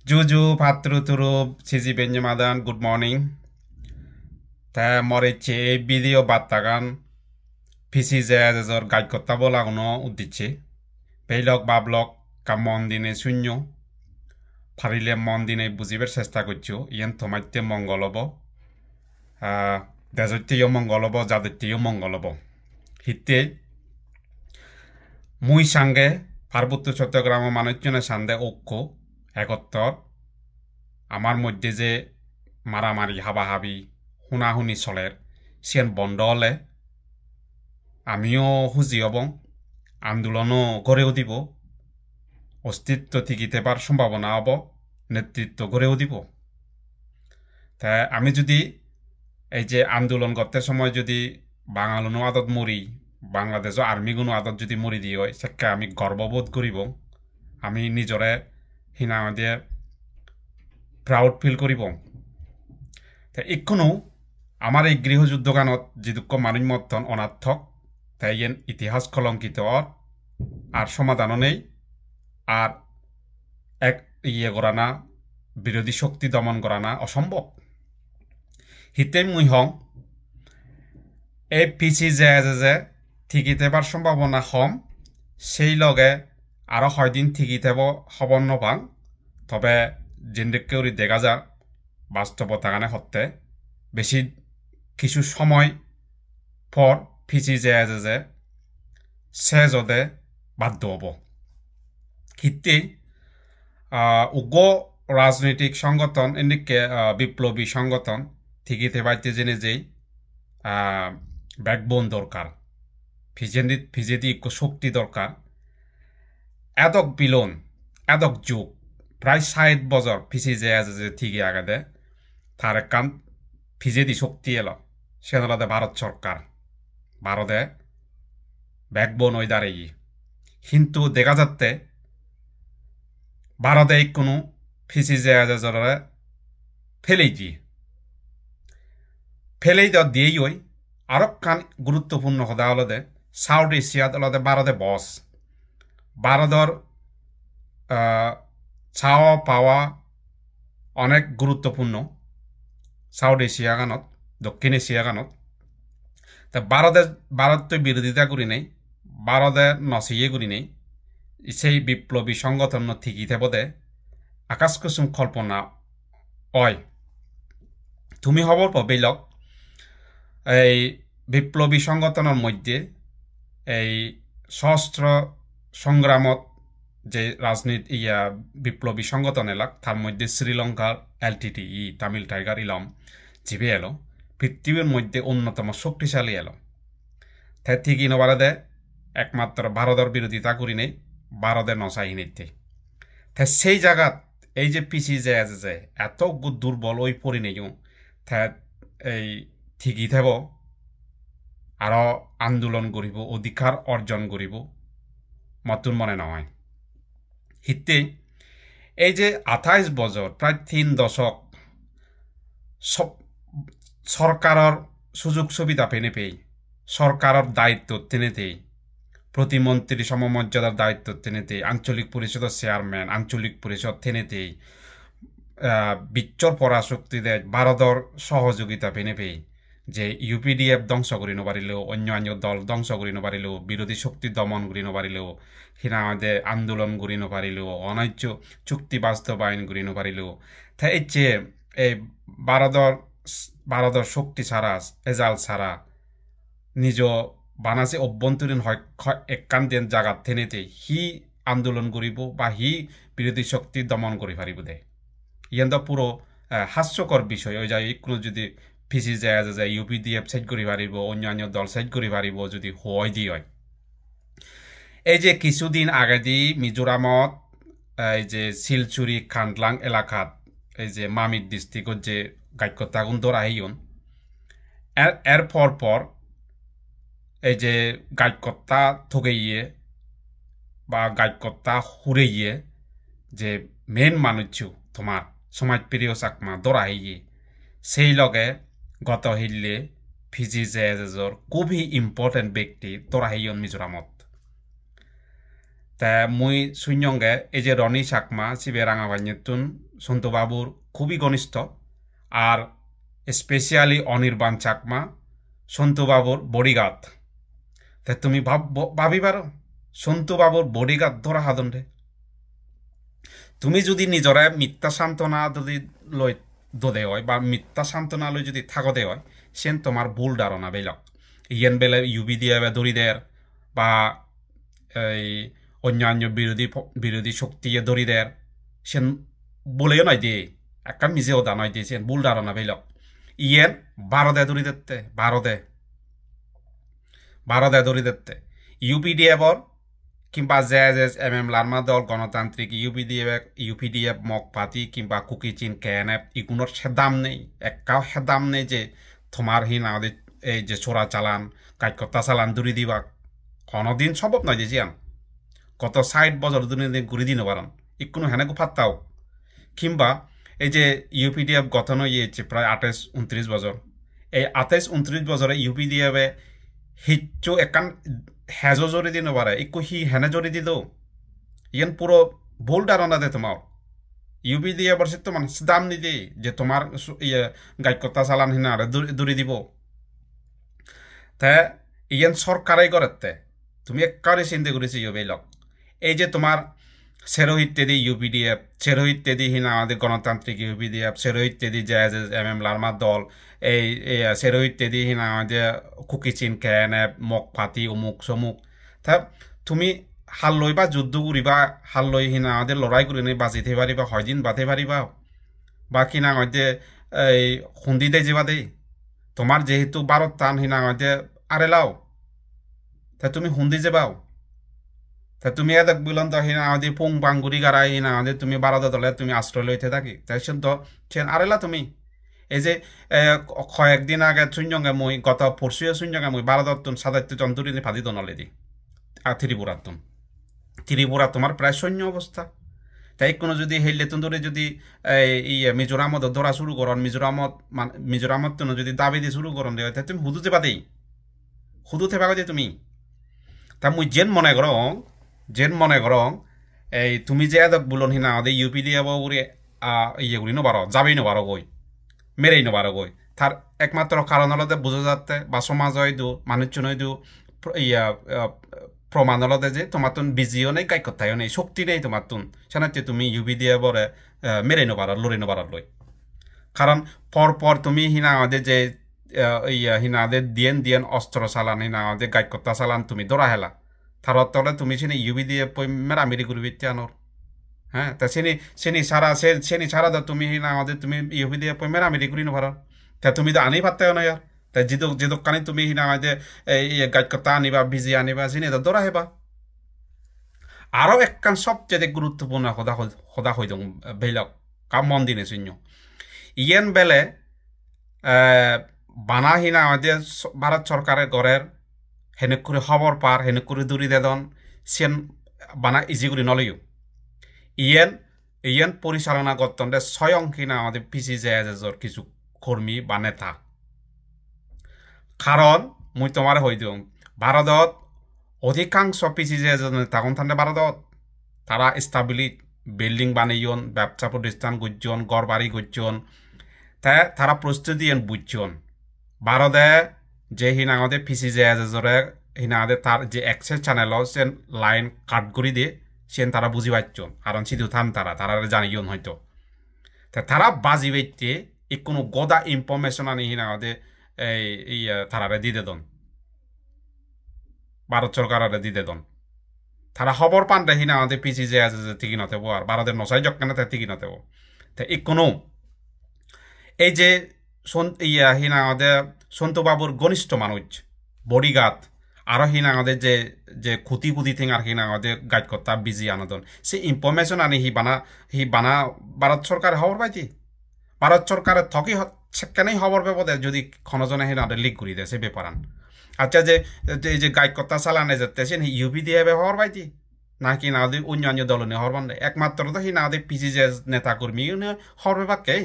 Juju Patru Turub Sisi Benjamadan good morning. Ta moriche video batagan PC zezor gaj kotta bolagono udiche. Peilok bablok kamondine sunyo. Parile mondine buziber sesta kuchu. Yen tomaite mongolobo. Dezote yo mongolobo jadete yo mongolobo. Hitte muy sange পার্বত্য চট্টগ্রাম মানুষজনের সান্দে ঐক্য একত্তর আমার মধ্যে যে মারামারি হাবাহাবি হুনাহুনি চলের সেন বন্ধ হলে আমিও হুজি হব আন্দোলনও গড়েও দিব অস্তিত্ব টিকিতে পার সম্ভাবনা হব নেতৃত্ব গড়েও দিব তাই আমি যদি এই যে আন্দোলন করতে সময় যদি বাঙালনো আদত মরি বাংলাদেশও আর্মি কোনো আদত যদি মরি দিয়ে হয় সেকে আমি গর্ববোধ করিব আমি নিজরে হিনা দিয়ে প্রাউড ফিল করিব এখনো আমার এই গৃহযুদ্ধ গানত যিদুক্ষ মানুষ মতন অনার্থক তাই ইয়েন ইতিহাস কলঙ্কিত আর সমাধানও নেই আর এক ইয়ে করা না বিরোধী শক্তি দমন করা না অসম্ভব হিতে মুই হং এই পিছি যে ঠিকিতে পার সম্ভাবনা হম সেই লগে আরো হয়দিন ঠিকিতে হব নপাং তবে জিন্দিকেউরি দেখা যা বাস্তবতা গানে হতে বেশি কিছু সময় পর পিছি যে সে যদে বাধ্য হব হিতে উগ্র রাজনৈতিক সংগঠন এদিকে বিপ্লবী সংগঠন ঠিকিতে পাইতে জেনে যেই ব্যাকবোন দরকার ফিজেদি একটু শক্তি দরকার এদক বিলন এদক যুগ প্রায় ৬০ বছর ফিসি যে ঠিকই আগে তার কান ফিজেদি শক্তি এলো সেনালাদে ভারত সরকার ভারতে ব্যাকবোন ওই দাঁড়িয়ে কিন্তু দেখা যাচ্ছে ভারতে কোনো ফিসি যে ফেলেই দেওয়া দিয়েই ওই আরো কান গুরুত্বপূর্ণ হদা হলদে সাউথ এশিয়াত হলদে ভারতে বস ভারতর চাওয়া পাওয়া অনেক গুরুত্বপূর্ণ সাউথ এশিয়া গানত দক্ষিণ এশিয়া গানত তা ভারত বিরোধিতা করি নেই ভারতে নচিয়ে করি নেই সেই বিপ্লবী সংগঠন ঠিকই থাকতে আকাশ কুসুম কল্পনা হয় তুমি খবর পাবেলক এই বিপ্লবী সংগঠনের মধ্যে এই সশস্ত্র সংগ্রামত যে রাজনীতি বিপ্লবী সংগঠন এলাক তার মধ্যে শ্রীলঙ্কার LTTE তামিল টাইগার ইলম জিবে এলো পৃথিবীর মধ্যে অন্যতম শক্তিশালী এলো তাই ঠিকই নবারে একমাত্র ভারতের বিরোধিতা করি নেই ভারতের নচাই নিতে তাই সেই জায়গাত এই যে পিছি যে এত দুর্বল ওই পরি নেই তাই এই ঠিকই থাকব আরো আন্দোলন করিব অধিকার অর্জন করিব মতুন মনে নহয় হিতে এই যে ২৮ বছর প্রায় ৩ দশক সরকারের সুযোগ সুবিধা পেনে পেয়ে সরকারের দায়িত্ব টেনেতেই প্রতিমন্ত্রী সমমর্যাদার দায়িত্ব টেনেতেই আঞ্চলিক পরিষদের চেয়ারম্যান আঞ্চলিক পরিষদ টেনেতেই বিচ্চর পরাশক্তি দেয় ভারতের সহযোগিতা পেনে পেয়ে যে UPDF ধ্বংস করি নপারিলেও অন্যান্য দল ধ্বংস করি নপারিলেও বিরোধী শক্তি দমন করি নপারিলেও সিনাদে আন্দোলন করি নপারিলেও অন্যায্য চুক্তি বাস্তবায়ন করি নপারিলেও তাই এই ভারতের শক্তি ছাড়া এজাল ছাড়া নিজ বানাসে অভ্যন্তরীণ একখান দেন জাগাত থেনেতে হি আন্দোলন করিব বা হি বিরোধী শক্তি দমন করি পারিব দে ইয়ান পুরো হাস্যকর বিষয় ওই যাই কোনো যদি ফিসি যায় UPDF সাইড করি পারিব অন্যান্য দল সাইড করি পারিব যদি হয় দি হয় এই যে কিছুদিন আগে দি মিজোরামত এই যে শিলচুরি খান্ডলাং এলাকাত এই যে মামির ডিস্ট্রিক্টত যে গাইকতাগুন দৌড় আহিয়ন এর পর এই যে গাইকত্তা ঠকেইয়ে বা গাইকত্তা হুরেইয়ে যে মেন মানুষ তোমার সমাজপ্রিয় চাকমা দৌড় আহিয়ে সেই লগে গত হিল্লে ফিজি জেজর খুবই ইম্পর্টেন্ট ব্যক্তি তোরা হিয়ন মিজোরামত তা মুই শূন্যঙ্গে এই যে রনি চাকমা শিবে রাঙাবান্যতুন সন্তু বাবুর খুবই ঘনিষ্ঠ আর স্পেশালি অনির্বাণ চাকমা সন্তু বাবুর বডিগার্ড তা তুমি ভাবি পারো সন্তু বাবুর বডিগার্ড ধরা হাদন রে তুমি যদি নিজরে মিথ্যা সান্ত্বনা যদি লই দোদে হয় বা মিথ্যা সান্ত্বনা লই যদি থাকতে হয় সেন তোমার ভুল ধারণা বেলক ইয়েন বেলে ইউবি দিয়ে দরিদের বা এই অন্যান্য বিরোধী শক্তি দরিদের সেন বলেও নয় দিয়ে একটা মিজেও দা নয় দিয়ে সেন ভুল ধারণা বেলক ইয়েন ভারতে দরিদেরতে ভারতে দরিদেরতে ইউপিডিএফর কিংবা জেএসএস এমএম লার্মা দল গণতান্ত্রিক ইউপিডিএফ মক পাতি কিংবা কুকিচিন কেএনএফ এগুলোর সেদাম নেই একটাও সেদাম নেই যে তোমার আমাদের এই যে চোরা চালান কাজকর্তা চালান দূরি দিবা কোনোদিন সম্ভব নয় যে জিয়ান কত 60 বছর দুদিন ঘুরি দিন পারেন কোনো হেনে ফাত্তাও কিংবা এই যে ইউপিডিএফ গঠন হয়েছে প্রায় 28-29 বছর এই 28-29 বছরে ইউপিডিএফে হিচ্ছু একান হেজো জরি দিন পারে একটু হেনে জরি দিল ইয়ান পুরো ভুল ধারণা দে তোমার ইউপিডিএফ বর্ষে তো মানুষ দাম নিদি যে তোমার ইয়ে গায়কতা চালান হিনা আর দূরি দিব তা ইয়ান সরকারাই করতে তুমি একারে চিন্তা করেছি ইউবিলক এই যে তোমার সেরোহিত্যেদি ইউপিডিএফ সেরোহিত্যেদি হিনা আমাদের গণতান্ত্রিক ইউপিডিএফ সেরোহিত্যেদি জেএসএস এমএম লার্মার দল এই সেরোহিত্যেদি হিনা আমাদের কুকিচিন কেএনএফ মক ফাতি অমুক সমুক তা তুমি হাল লইবা যুদ্ধ করিবা হাল লই হিনা আমাদের লড়াই করে নি বাঁচিতে পারিবা হয়দিন বাঁধে পারিবা বা কিনা আমাদের এই খুন্দি দে যাবা দেই তোমার যেহেতু ভারত টান হিনা আমাদের আরে লাও তা তুমি হুন্দি যাবাও তা তুমি এদক বিলন তো হিনা আমাদের পুং পাঙ্গুরি গাড়াই হিনা আমাদের তুমি ভারত দলে তুমি আশ্রয় লইতে থাকি তাই তো সেন আরেলা তুমি এই যে কয়েকদিন আগে শূন্যঙ্গে মই গত পরশুয়ে শূন্যঙ্গে মই ভারততুন সাদাত্য চন্দ্রী ফাদি দনলে দি ত্রিপুরা তোমার প্রায় সৈন্য অবস্থা তাই কোনো যদি হেললে তুন্দরে যদি এই মিজোরামত ধরা শুরু করন মিজোরামত যদি দাবি দিয়ে শুরু করন দেয় তুমি হুদুতে পাতেই হুদুতে পাবে তুমি তা মুই যেন মনে করং এই তুমি যে এদক বুলন হিনা আমাদের ইউপি দিয়ে উড়ে ইয়ে করি নবারো যাবেই নবারো গই মেরেই নবারো গই তার একমাত্র কারণ হলো বোঝা যাচ্ছে বা সমাজ হয়তো মানুষজন হয়তো ইয়া প্রমাণ হলো যে তোমার তুন বিজিও নেই গাই কথাইও নেই শক্তি নেই তোমার তুন সেনাতে তুমি ইউপি দিয়ে বলে মেরে নবারো লড়ে নবারো লই কারণ পর তুমি হিনা আমাদের যে ইয়া হিনা আমাদের দিয়েন অস্ত্র চালান হিনা আমাদের গাই কথা চালান তুমি দৌড়া হেলা তারত তলে তুমি সেনি ইউবি দিয়ে মেরামেরি করবি আনোর হ্যাঁ তা সেনি সারা দা তুমি না আমাদের তুমি ইউবি দিয়ে মেরামেরি করি নভার তা তুমি তো আনি পারতে না ইয়ার তা যে দোকানে তুমি না আমাদের এই গাছকতা আনিবা ভিজি আনিবা সেনি তো দৌড়া হেবা আরও একখান সবচেয়ে গুরুত্বপূর্ণ সদা হয়ে দং বেলক কাম মন দিনে শূন্য ইয়েন বেলে বানাহিনা আমাদের ভারত সরকারের ঘরের হেনেক করে খবর পার হেনেক করে দূরি দেদন সেন বানা ইজি করে নলইও ইয়েন পরিচালনা করতেন স্বয়ং কিনা আমাদের পিসি জেএসএসর কিছু কর্মী বা নেতা কারণ মুই তোমার হই দিও ভারতত অধিকাংশ পিসি জেএসএস নেতা কোন থানতে ভারতত তারা স্টাবিলিট বিল্ডিং বানাইন ব্যবসা প্রতিষ্ঠান গুজন গড় বাড়ি গুজন তারা প্রস্তুতি বুঝছেন ভারতে যে হিনা আমাদের পিসি জেএসএসরে হিনা আমাদের তার যে অ্যাক্সেস চ্যানেল সে লাইন কাট করে দিয়ে সেন তারা বুঝি পাচ্ছেন কারণ সিধু থান তারা জানিয়ন হয়তো তারা বাজি বাইতে কোনো গদা ইনফরমেশন আনি হিনা আমাদের এই তারারে দিতে দন ভারত সরকারে দিতে দন তারা খবর পান দে হিনা আমাদের পিসি জেএসএস ঠিকই নতেব আর ভারতের নসাই জক্কানে ঠিকই নতেব কোনো এই যে হিনা আমাদের সন্তু বাবুর ঘনিষ্ঠ মানুষ বডিগার্ড আরও হিনা আমাদের যে খুঁতি থিং আর হিনা আমাদের গাইড কর্তা বিজি আনন্দন সে ইনফরমেশন আনি হি বানা ভারত সরকার খবর পাইতি ভারত সরকারের থকি কেনেই খবর পাব দে যদি খনজনে হিনা লিক করে দেয় সে ব্যাপারান আচ্ছা যে এই যে গাইড কর্তা চালানে যেতে সে ইউপি দিয়ে খবর পাইতি নাকি না অন্যান্য দল নিয়ে খবর বান্ধে একমাত্র তো হিনা আমাদের পিসি যে নেতা কর্মী খবর পাকে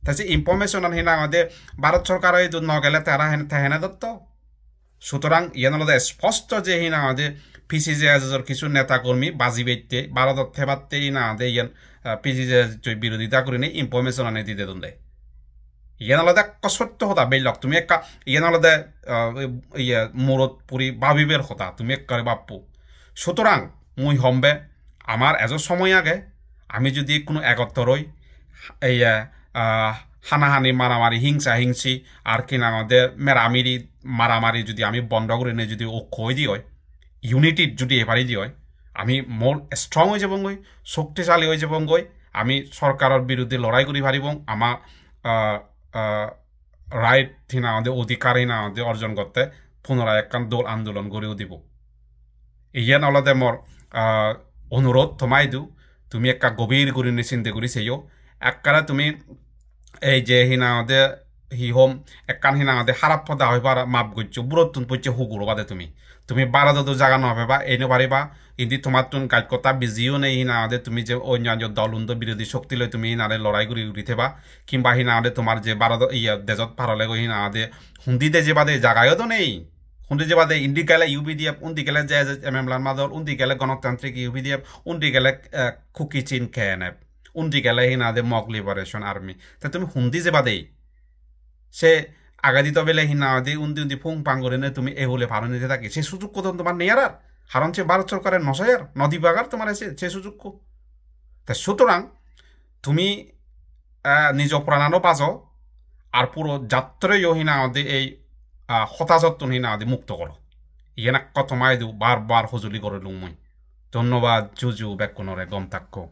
তাই ইনফরমেশন হিনা আমাদের ভারত সরকার নগেলে তারা হেনে দত্ত সুতরাং ইয়ান স্পষ্ট যে হিনা আমাদের পিসিজের কিছু নেতাকর্মী বাজি বেইতে ভারতত থেবাতে না দে ইয়ান পিসিজে বিরোধিতা করে নেই ইনফরমেশন আনে দিতে দে ইয়ান আলাদা সত্য কথা বেলক তুমি একটা ইয়ান আলাদা ইয়ে মূরত পুরি ভাবিবের কথা তুমি একবারে বাপ্পু সুতরাং মুই হম্বে আমার এজ সময় আগে আমি যদি কোনো একত্তরই এই হানাহানি মারামারি হিংসা হিংসি আর কিনা আমাদের মেরামিরি মারামারি যদি আমি বন্ধ করে নিয়ে যদি ঐক্য হয়ে দিই হয় ইউনিটির যদি এবারই দিই হয় আমি মোর স্ট্রং হয়ে যাব গই শক্তিশালী হয়ে যাব গই আমি সরকারের বিরুদ্ধে লড়াই করি পারিব আমার রাইট হিনা আমাদের অধিকার হিনা আমাদের অর্জন করতে পুনরায় একখান দোল আন্দোলন গড়েও দিব ইয়ান অলদে মোর অনুরোধ তোমাই দিও তুমি একটা গভীর করে চিন্তা করি সেইও এককারে তুমি এই যে হিনাতে হি হোম একখান হিনাতে খারাপ পদা হয়ে পারা মাপ করছো বুড়ত তুন পড়ছে হুগুরো বাদে তুমি বারা যত জায়গা নহবে বা এনে পারিবা কিন্তু তোমার তুন কাজ কথা বিজিও নেই হিনাতে তুমি যে অন্যান্য দলুন্দ বিরোধী শক্তি লই তুমি হিনারে লড়াই করে উঠিথেবা কিংবা হিনাতে তোমার যে ভারত ইয়া দেশত পারলে গই হিনাতে হুন্দিতে যে বাদে জায়গায়ও তো নেই হুন্দি যে বাদে ইন্দি গেলে ইউপিডিএফ উন্দি গেলে যে এম এম লালমাদর উন্দি গেলে গণতান্ত্রিক ইউপিডিএফ উন্দি গেলে খুকি চিন কেএনএফ উন্দি গেলে হিনাদে মক লিবারেশন আর্মি তা তুমি হুন্দি যে বাদেই সে আগাদিত বেলে হিনাদে উন্দি উন্দি ফুং পাং করে নে তুমি এ হলে ভালো নিতে থাকি সে সুযোগ কত তোমার নেই আর হারণ সে ভারত সরকারের নশায়ার নদী বাগার তোমার আছে সে সুযোগ তা সুতরাং তুমি নিজ প্রাণানো বাজো আর পুরো যাত্রায় হিনাদে এই হতাশত্ব হিনাদে মুক্ত করো ইয়ে না কত মাই দিও বারবার হজুলি করে লুম মই ধন্যবাদ জুজু বেকুনরে গম থাকো